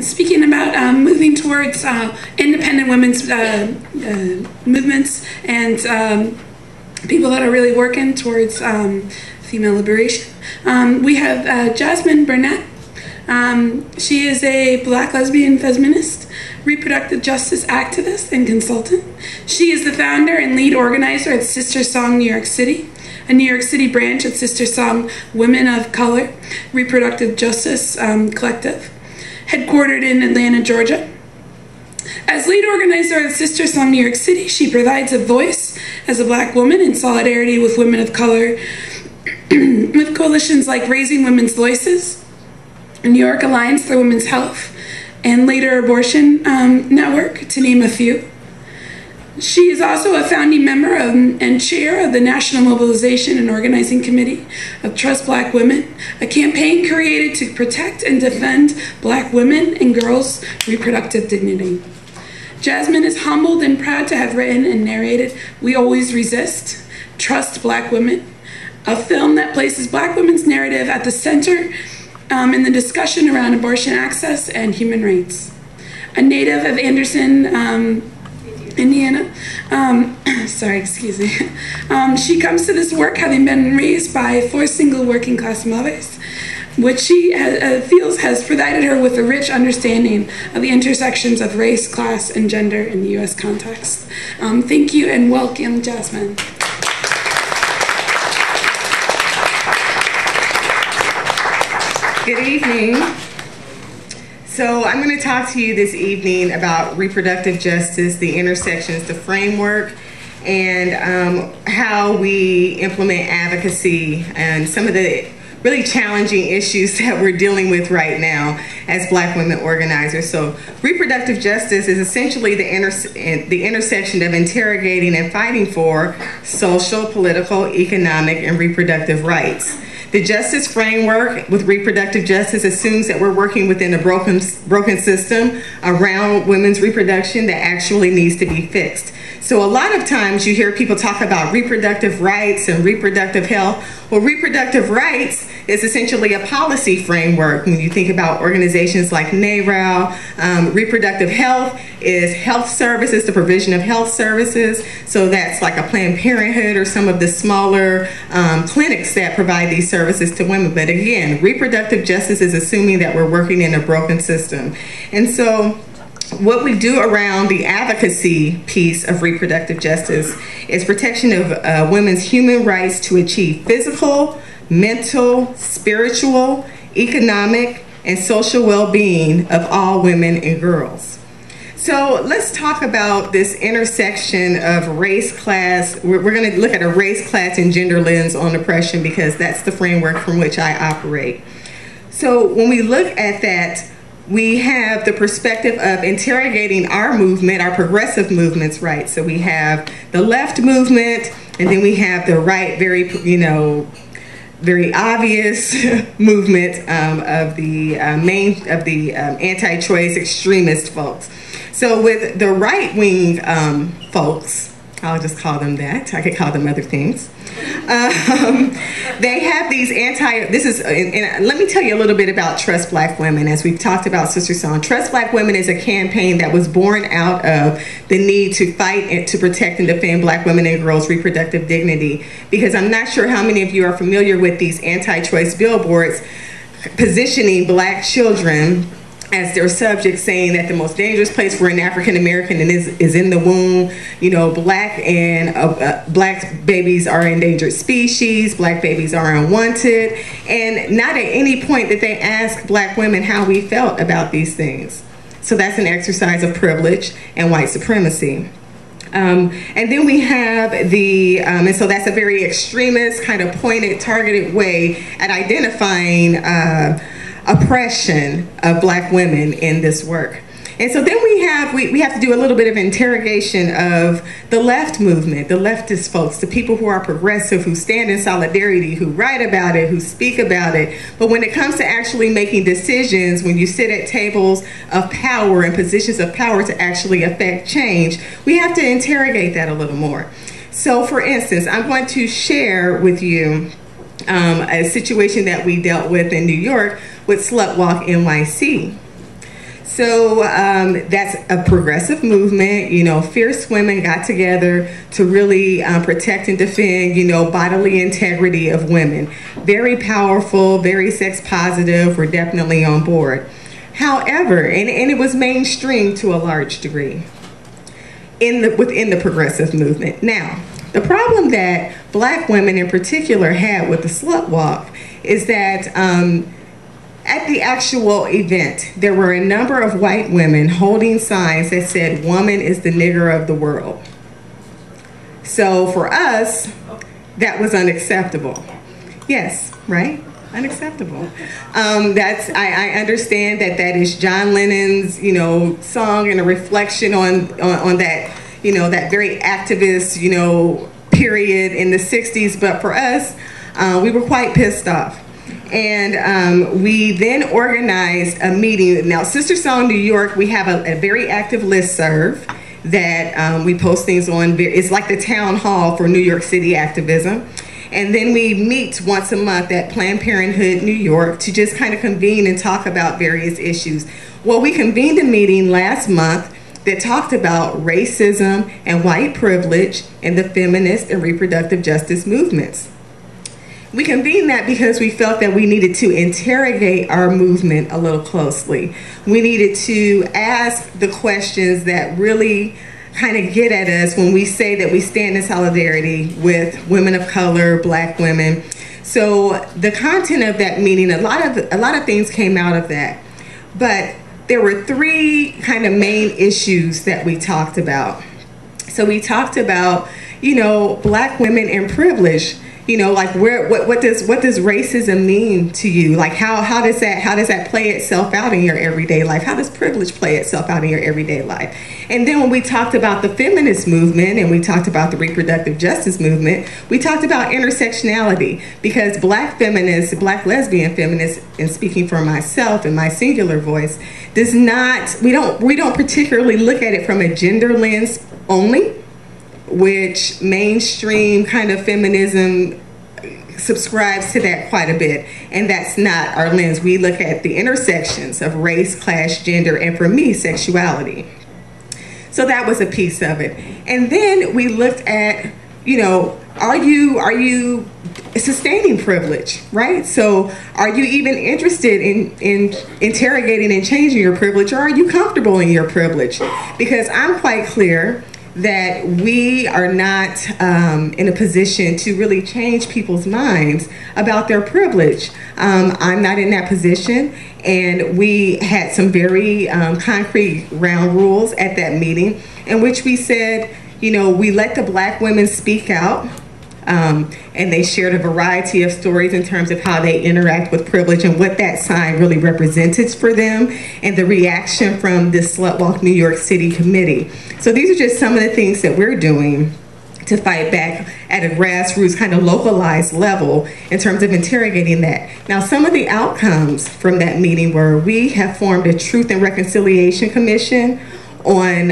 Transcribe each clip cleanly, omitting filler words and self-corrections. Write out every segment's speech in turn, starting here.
speaking about moving towards independent women's movements and people that are really working towards female liberation. We have Jasmine Burnett. She is a Black lesbian feminist, reproductive justice activist, and consultant. She is the founder and lead organizer at SisterSong New York City, a New York City branch of SisterSong Women of Color Reproductive Justice Collective, headquartered in Atlanta, Georgia. As lead organizer of SisterSong New York City, she provides a voice as a Black woman in solidarity with women of color, with coalitions like Raising Women's Voices, New York Alliance for Women's Health, and Later Abortion Network, to name a few. She is also a founding member and chair of the National Mobilization and Organizing Committee of Trust Black Women, a campaign created to protect and defend Black women and girls' reproductive dignity. Jasmine is humbled and proud to have written and narrated We Always Resist, Trust Black Women, a film that places Black women's narrative at the center in the discussion around abortion access and human rights. A native of Anderson, Indiana, she comes to this work having been raised by 4 single working class mothers, which she feels has provided her with a rich understanding of the intersections of race, class, and gender in the U.S. context. Thank you and welcome, Jasmine. Good evening. So I'm going to talk to you this evening about reproductive justice, the intersections, the framework, and how we implement advocacy and some of the really challenging issues that we're dealing with right now as Black women organizers. So reproductive justice is essentially the intersection of interrogating and fighting for social, political, economic, and reproductive rights. The justice framework with reproductive justice assumes that we're working within a broken system around women's reproduction that actually needs to be fixed. So a lot of times you hear people talk about reproductive rights and reproductive health. Well, reproductive rights is essentially a policy framework. When you think about organizations like NARAL, reproductive health is health services, the provision of health services. So that's like a Planned Parenthood or some of the smaller clinics that provide these services to women. But again, reproductive justice is assuming that we're working in a broken system. And so what we do around the advocacy piece of reproductive justice is protection of women's human rights to achieve physical, mental, spiritual, economic, and social well-being of all women and girls. So let's talk about this intersection of race, class. We're going to look at a race, class, and gender lens on oppression because that's the framework from which I operate. So when we look at that, we have the perspective of interrogating our movement, our progressive movements, right? So we have the left movement, and then we have the right, very obvious movement of the anti-choice extremist folks. So with the right-wing folks, I'll just call them that. I could call them other things. They have these and let me tell you a little bit about Trust Black Women. As we've talked about SisterSong, Trust Black Women is a campaign that was born out of the need to fight and to protect and defend Black women and girls' reproductive dignity. Because I'm not sure how many of you are familiar with these anti-choice billboards positioning Black children as their subject, saying that the most dangerous place for an African American is in the womb. You know, black babies are endangered species, Black babies are unwanted, and not at any point did they ask Black women how we felt about these things. So that's an exercise of privilege and white supremacy. And then we have and so that's a very extremist, kind of pointed, targeted way at identifying oppression of Black women in this work. And so then we have to do a little bit of interrogation of the left movement, the leftist folks, the people who are progressive, who stand in solidarity, who write about it, who speak about it. But when it comes to actually making decisions, when you sit at tables of power and positions of power to actually affect change, we have to interrogate that a little more. So for instance, I'm going to share with you a situation that we dealt with in New York with Slut Walk NYC. So that's a progressive movement. You know, fierce women got together to really protect and defend, you know, bodily integrity of women. Very powerful, very sex positive. We're definitely on board. However, and it was mainstream to a large degree within the progressive movement. Now, the problem that Black women in particular had with the slut walk is that at the actual event, there were a number of white women holding signs that said, "Woman is the nigger of the world." So for us, that was unacceptable. Yes, right? Unacceptable. I understand that is John Lennon's, you know, song and a reflection on that, you know, that very activist, you know, period in the 60s. But for us, we were quite pissed off. And we then organized a meeting. Now, SisterSong New York, we have a very active listserv that we post things on. It's like the town hall for New York City activism. And then we meet once a month at Planned Parenthood New York to just kind of convene and talk about various issues. Well, we convened a meeting last month that talked about racism and white privilege in the feminist and reproductive justice movements. We convened that because we felt that we needed to interrogate our movement a little closely. We needed to ask the questions that really kind of get at us when we say that we stand in solidarity with women of color, Black women. So the content of that meeting, a lot of things came out of that. But there were three kind of main issues that we talked about. So we talked about, you know, Black women and privilege. You know, like what does racism mean to you? Like how does that play itself out in your everyday life? How does privilege play itself out in your everyday life? And then when we talked about the feminist movement and we talked about the reproductive justice movement, we talked about intersectionality, because Black feminists, Black lesbian feminists, and speaking for myself in my singular voice, we don't particularly look at it from a gender lens only, which mainstream kind of feminism subscribes to that quite a bit. And that's not our lens. We look at the intersections of race, class, gender, and for me, sexuality. So that was a piece of it. And then we looked at, you know, are you sustaining privilege, right? So are you even interested in interrogating and changing your privilege, or are you comfortable in your privilege? Because I'm quite clear that we are not in a position to really change people's minds about their privilege. I'm not in that position, and we had some very concrete ground rules at that meeting in which we said, you know, we let the Black women speak out, and they shared a variety of stories in terms of how they interact with privilege and what that sign really represented for them, and the reaction from the Slut Walk New York City committee. So these are just some of the things that we're doing to fight back at a grassroots kind of localized level in terms of interrogating that. Now, some of the outcomes from that meeting were we have formed a Truth and Reconciliation Commission on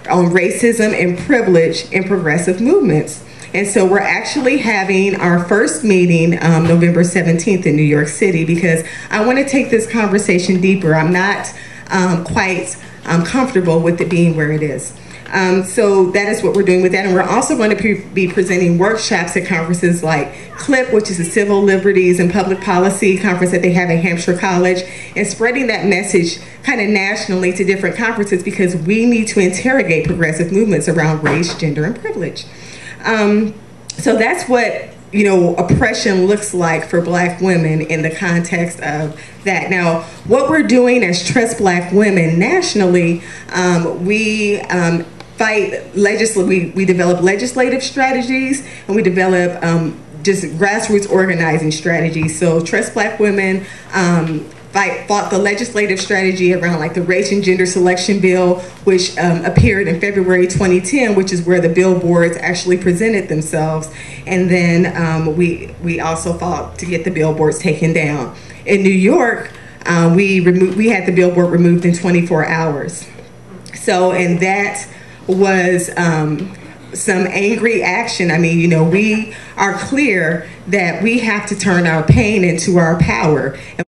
racism and privilege in progressive movements. And so we're actually having our first meeting November 17th in New York City, because I want to take this conversation deeper. I'm not quite comfortable with it being where it is. So that is what we're doing with that. And we're also going to be presenting workshops at conferences like CLIP, which is the Civil Liberties and Public Policy Conference that they have at Hampshire College, and spreading that message kind of nationally to different conferences, because we need to interrogate progressive movements around race, gender, and privilege. So that's what, you know, oppression looks like for Black women in the context of that. Now, what we're doing as Trust Black Women nationally, we develop legislative strategies, and we develop just grassroots organizing strategies. So Trust Black Women fought the legislative strategy around like the race and gender selection bill, which appeared in February 2010, which is where the billboards actually presented themselves. And then we also fought to get the billboards taken down. In New York, we had the billboard removed in 24 hours. So, and that was some angry action. I mean, you know, we are clear that we have to turn our pain into our power.